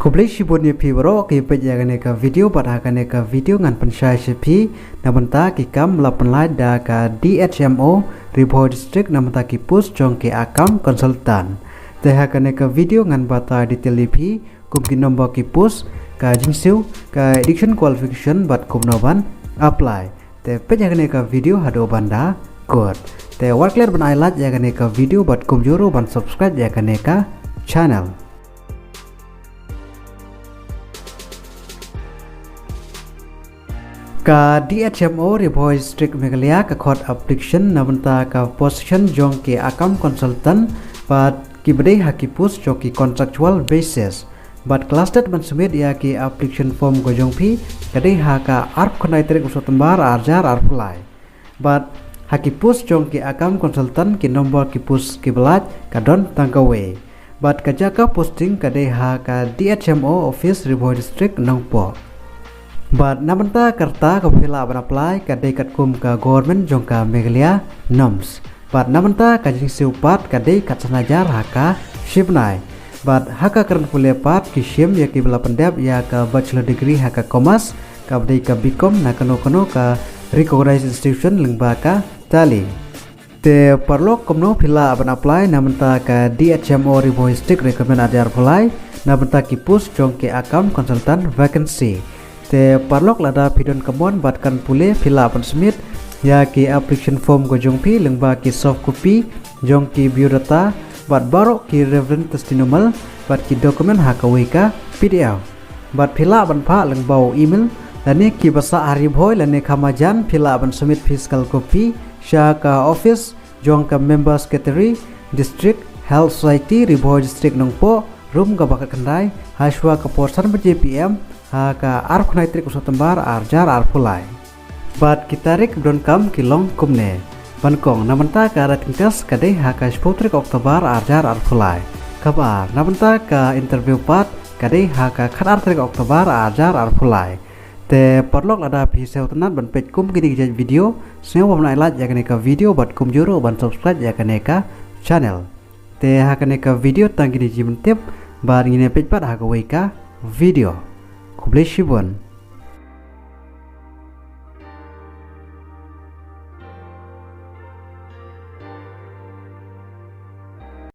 Kubli shibun ni pibro ki pejagan ka video batakan ka video ngan pensai sepi namenta ki kam lapan da ka DHMO Riboh District namenta ki push jong ki account consultant tehakan ka video ngan bata di telepi kum ki nombor ki push ka jinsiu ka addiction qualification bat kum noban apply te pejagan ka video hado banda kod te warkler ban ailat jagan ka video bat kum juro ban subscribe jagan ka channel. Ka DHMO Riboh District Meghalaya ka court application namenta ka position jong ki account consultant but ki bade haki post jong ki contractual basis but class dat ban submit ya ki application form go jong pi kade ha ka arp khonai tarik usot tembar arjar apply but haki post jong ki account consultant ki nombor ki post ki belat ka don tangkawe but ka jaka posting kade ha ka DHMO office Riboh District nongpo. But namenta kerta ka pila ban apply ka dekat kum ka government jong ka Meghalaya norms. But namenta ka jingsiu pat ka dekat sanajar haka shipnai. But haka keren pule pat ki shim ya ki bela pendap ya ka bachelor degree haka commerce ka bdei ka BCom na kano ka recognized institution lengba ka tali. Te perlu komno pila ban apply namenta ka DHMO Riboh District recommend ada apply namenta ki post jong ki account consultant vacancy. Te parlok lada pidon kebon batkan pule pila pan submit ya ki application form go jong pi lengba ki soft copy jong ki biodata bat barok ki reference testimonial bat ki dokumen hakawika PDF bat pila ban pa lengbau email lani ki basa Riboh lani kamajan pila ban submit physical copy sha ka office jong ka member secretary district health society Riboh District nongpo room ka bakat kendai haswa ka porsan JPM haka arp khonai trik usot tembar arjar arpulai bat kitarik don kam kilong kumne bankong namenta ka ratingkas kade haka 10 Oktober arjar arpulai kabar namenta ka interview pat kade haka khat trik Oktober arjar arpulai te perlok ada pisau tenat ban page kum gidi gidi video sneu ban ailat ya ka video bat kum juro ban subscribe ya ka channel te haka ka video tang gidi jimen tip bar ngine page pat haka ka video Kubli shibun